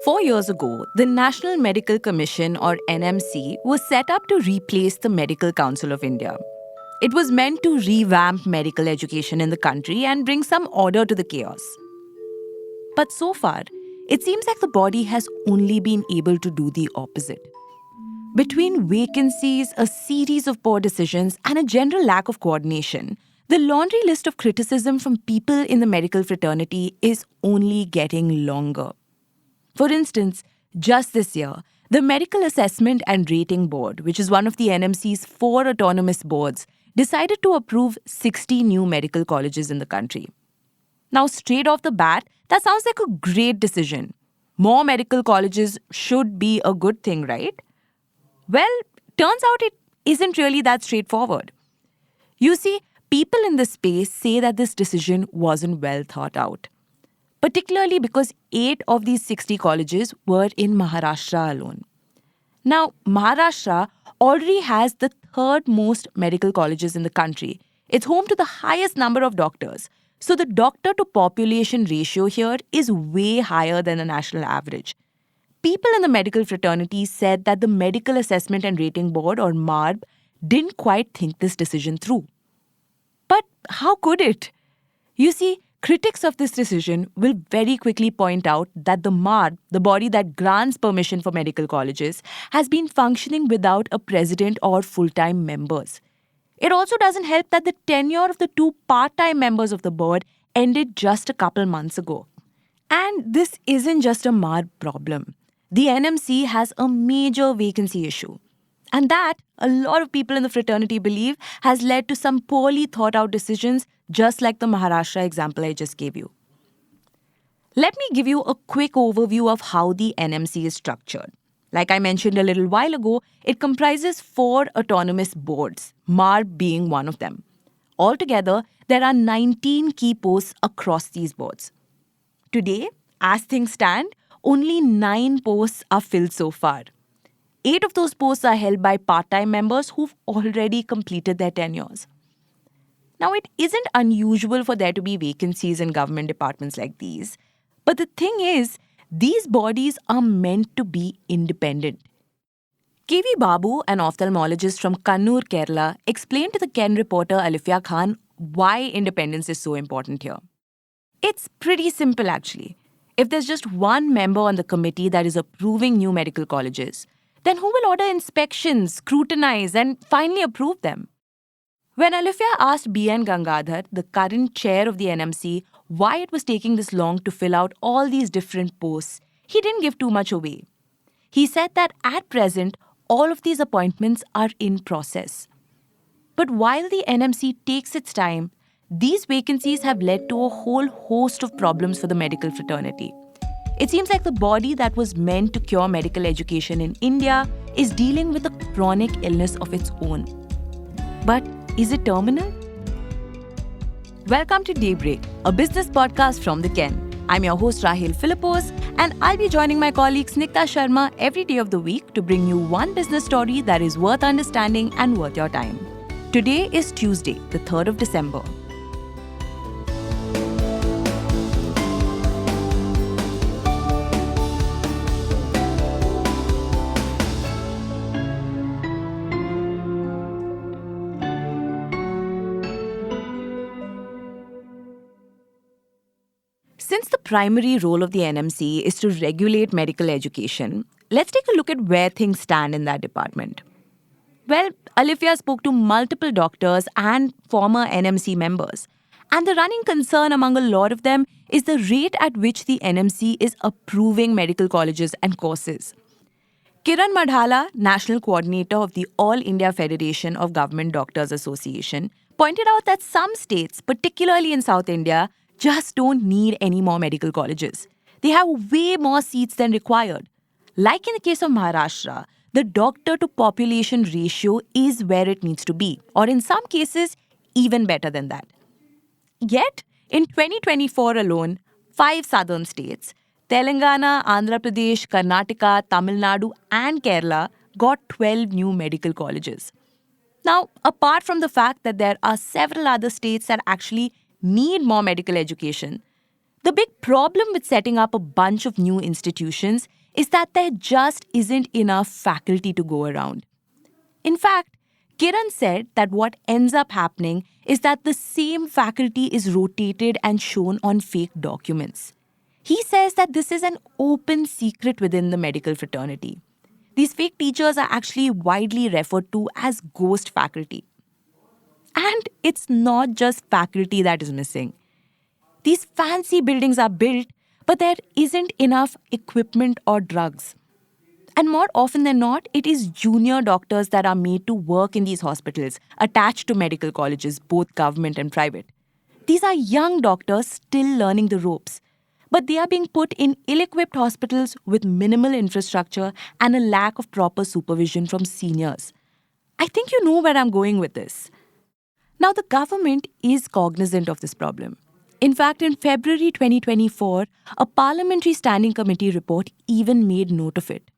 4 years ago, the National Medical Commission, or NMC, was set up to replace the Medical Council of India. It was meant to revamp medical education in the country and bring some order to the chaos. But so far, it seems like the body has only been able to do the opposite. Between vacancies, a series of poor decisions, and a general lack of coordination, the laundry list of criticism from people in the medical fraternity is only getting longer. For instance, just this year, the Medical Assessment and Rating Board, which is one of the NMC's 4 autonomous boards, decided to approve 60 new medical colleges in the country. Now, straight off the bat, that sounds like a great decision. More medical colleges should be a good thing, right? Well, turns out it isn't really that straightforward. You see, people in the space say that this decision wasn't well thought out, particularly because 8 of these 60 colleges were in Maharashtra alone. Now, Maharashtra already has the third most medical colleges in the country. It's home to the highest number of doctors. So the doctor to population ratio here is way higher than the national average. People in the medical fraternity said that the Medical Assessment and Rating Board, or MARB, didn't quite think this decision through. But how could it? You see, critics of this decision will very quickly point out that the MARB, the body that grants permission for medical colleges, has been functioning without a president or full-time members. It also doesn't help that the tenure of the 2 part-time members of the board ended just a couple months ago. And this isn't just a MARB problem. The NMC has a major vacancy issue. And that, a lot of people in the fraternity believe, has led to some poorly thought out decisions, just like the Maharashtra example I just gave you. Let me give you a quick overview of how the NMC is structured. Like I mentioned a little while ago, it comprises 4 autonomous boards, MARB being one of them. Altogether, there are 19 key posts across these boards. Today, as things stand, only 9 posts are filled so far. 8 of those posts are held by part-time members who've already completed their tenures. Now, it isn't unusual for there to be vacancies in government departments like these. But the thing is, these bodies are meant to be independent. KV Babu, an ophthalmologist from Kannur, Kerala, explained to the Ken reporter Alifia Khan why independence is so important here. It's pretty simple, actually. If there's just one member on the committee that is approving new medical colleges, then who will order inspections, scrutinize, and finally approve them? When Alifia asked B.N. Gangadhar, the current chair of the NMC, why it was taking this long to fill out all these different posts, he didn't give too much away. He said that at present, all of these appointments are in process. But while the NMC takes its time, these vacancies have led to a whole host of problems for the medical fraternity. It seems like the body that was meant to cure medical education in India is dealing with a chronic illness of its own. But is it terminal? Welcome to Daybreak, a business podcast from the Ken. I'm your host Rahil Philippos, and I'll be joining my colleague Snigdha Sharma every day of the week to bring you one business story that is worth understanding and worth your time. Today is Tuesday, the 3rd of December. Since the primary role of the NMC is to regulate medical education, let's take a look at where things stand in that department. Well, Alifia spoke to multiple doctors and former NMC members, and the running concern among a lot of them is the rate at which the NMC is approving medical colleges and courses. Kiran Madhala, National Coordinator of the All India Federation of Government Doctors Association, pointed out that some states, particularly in South India, just don't need any more medical colleges. They have way more seats than required. Like in the case of Maharashtra, the doctor-to-population ratio is where it needs to be, or in some cases, even better than that. Yet, in 2024 alone, 5 southern states, Telangana, Andhra Pradesh, Karnataka, Tamil Nadu, and Kerala, got 12 new medical colleges. Now, apart from the fact that there are several other states that actually need more medical education, The big problem with setting up a bunch of new institutions is that there just isn't enough faculty to go around. In fact, Kiran said that what ends up happening is that the same faculty is rotated and shown on fake documents. He says that this is an open secret within the medical fraternity. These fake teachers are actually widely referred to as ghost faculty. And it's not just faculty that is missing. These fancy buildings are built, but there isn't enough equipment or drugs. And more often than not, it is junior doctors that are made to work in these hospitals, attached to medical colleges, both government and private. These are young doctors still learning the ropes, but they are being put in ill-equipped hospitals with minimal infrastructure and a lack of proper supervision from seniors. I think you know where I'm going with this. Now, the government is cognizant of this problem. In fact, in February 2024, a Parliamentary Standing Committee report even made note of it.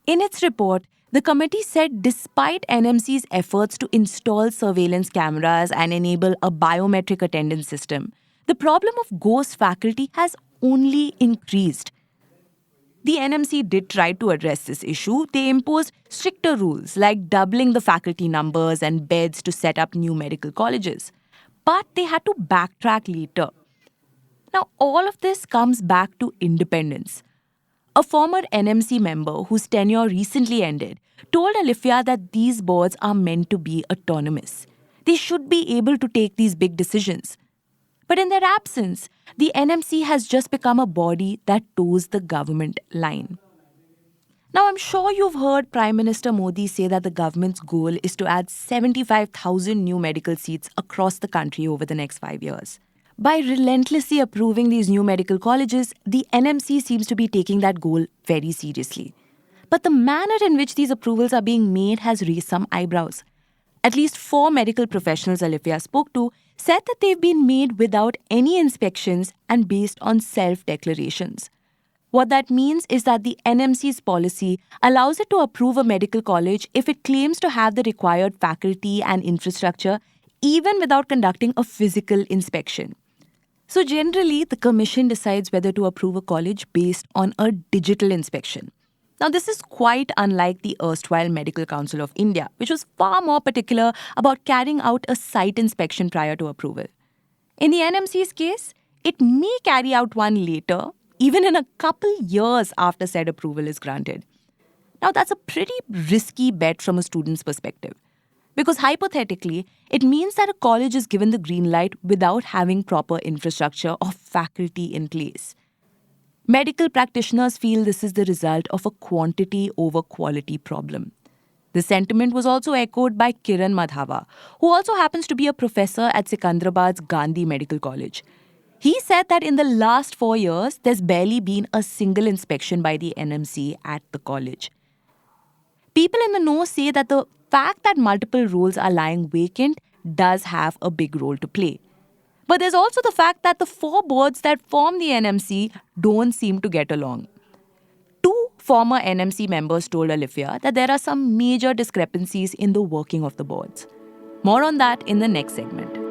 In its report, the committee said despite NMC's efforts to install surveillance cameras and enable a biometric attendance system, the problem of ghost faculty has only increased. The NMC did try to address this issue. They imposed stricter rules like doubling the faculty numbers and beds to set up new medical colleges. But they had to backtrack later. Now, all of this comes back to independence. A former NMC member whose tenure recently ended told Alifia that these boards are meant to be autonomous. They should be able to take these big decisions. But in their absence, the NMC has just become a body that toes the government line. Now, I'm sure you've heard Prime Minister Modi say that the government's goal is to add 75,000 new medical seats across the country over the next 5 years. By relentlessly approving these new medical colleges, the NMC seems to be taking that goal very seriously. But the manner in which these approvals are being made has raised some eyebrows. At least 4 medical professionals Alifia spoke to said that they've been made without any inspections and based on self-declarations. What that means is that the NMC's policy allows it to approve a medical college if it claims to have the required faculty and infrastructure, even without conducting a physical inspection. So generally, the commission decides whether to approve a college based on a digital inspection. Now, this is quite unlike the erstwhile Medical Council of India, which was far more particular about carrying out a site inspection prior to approval. In the NMC's case, it may carry out one later, even in a couple years after said approval is granted. Now, that's a pretty risky bet from a student's perspective. Because hypothetically, it means that a college is given the green light without having proper infrastructure or faculty in place. Medical practitioners feel this is the result of a quantity over quality problem. The sentiment was also echoed by Kiran Madhava, who also happens to be a professor at Sikandrabad's Gandhi Medical College. He said that in the last 4 years, there's barely been a single inspection by the NMC at the college. People in the know say that the fact that multiple roles are lying vacant does have a big role to play. But there's also the fact that the 4 boards that form the NMC don't seem to get along. 2 former NMC members told Alifia that there are some major discrepancies in the working of the boards. More on that in the next segment.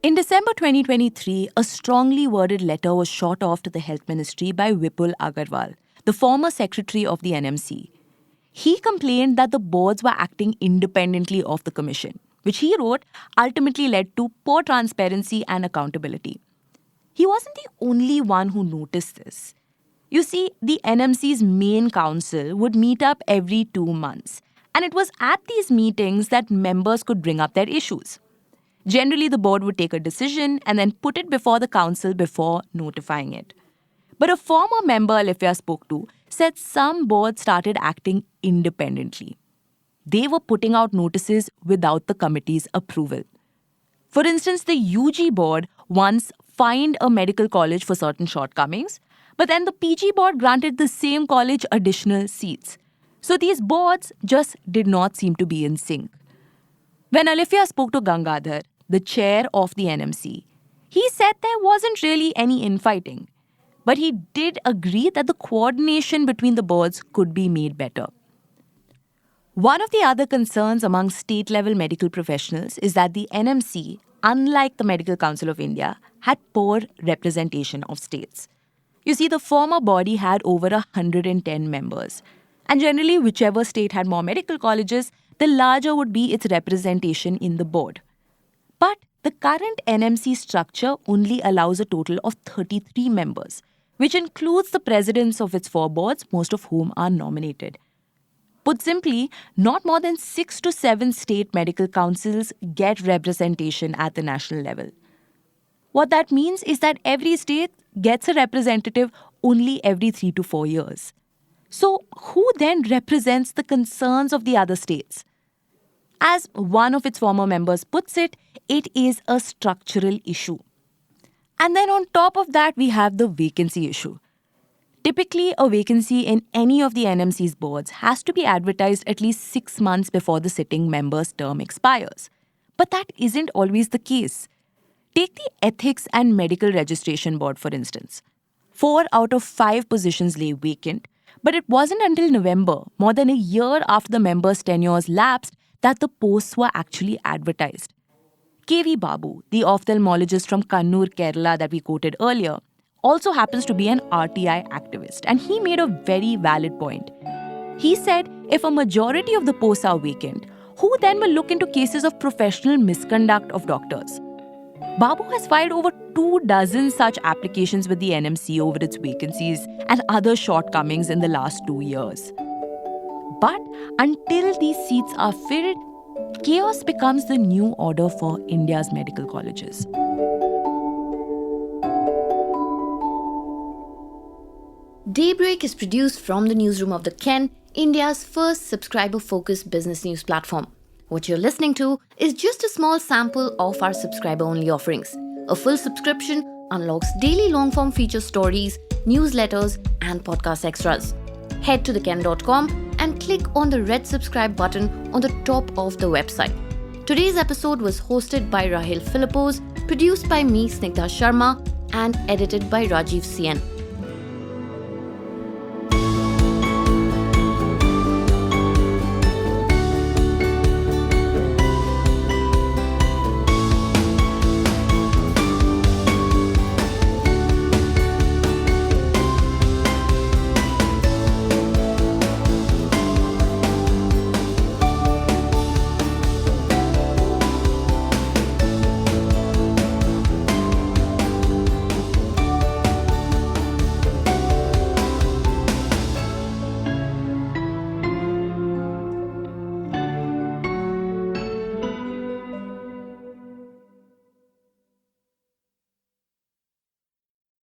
In December 2023, a strongly worded letter was shot off to the Health Ministry by Vipul Agarwal, the former secretary of the NMC. He complained that the boards were acting independently of the commission, which he wrote ultimately led to poor transparency and accountability. He wasn't the only one who noticed this. You see, the NMC's main council would meet up every 2 months, and it was at these meetings that members could bring up their issues. Generally, the board would take a decision and then put it before the council before notifying it. But a former member Alifia spoke to said some boards started acting independently. They were putting out notices without the committee's approval. For instance, the UG board once fined a medical college for certain shortcomings, but then the PG board granted the same college additional seats. So these boards just did not seem to be in sync. When Alifia spoke to Gangadhar, the chair of the NMC, he said there wasn't really any infighting. But he did agree that the coordination between the boards could be made better. One of the other concerns among state-level medical professionals is that the NMC, unlike the Medical Council of India, had poor representation of states. You see, the former body had over 110 members. And generally, whichever state had more medical colleges, the larger would be its representation in the board. But the current NMC structure only allows a total of 33 members, which includes the presidents of its four boards, most of whom are nominated. Put simply, not more than 6 to 7 state medical councils get representation at the national level. What that means is that every state gets a representative only every 3 to 4 years. So, who then represents the concerns of the other states? As one of its former members puts it, it is a structural issue. And then on top of that, we have the vacancy issue. Typically, a vacancy in any of the NMC's boards has to be advertised at least 6 months before the sitting member's term expires. But that isn't always the case. Take the Ethics and Medical Registration Board, for instance. 4 out of 5 positions lay vacant, but it wasn't until November, more than a year after the members' tenures lapsed, that the posts were actually advertised. K.V. Babu, the ophthalmologist from Kannur, Kerala that we quoted earlier, also happens to be an RTI activist, and he made a very valid point. He said if a majority of the posts are vacant, who then will look into cases of professional misconduct of doctors? Babu has filed over 24 such applications with the NMC over its vacancies and other shortcomings in the last 2 years. But until these seats are filled, chaos becomes the new order for India's medical colleges. Daybreak is produced from the newsroom of The Ken, India's first subscriber-focused business news platform. What you're listening to is just a small sample of our subscriber-only offerings. A full subscription unlocks daily long-form feature stories, newsletters, and podcast extras. Head to theken.com and click on the red subscribe button on the top of the website. Today's episode was hosted by Rahil Philippos, produced by me, Snigdha Sharma, and edited by Rajiv CN.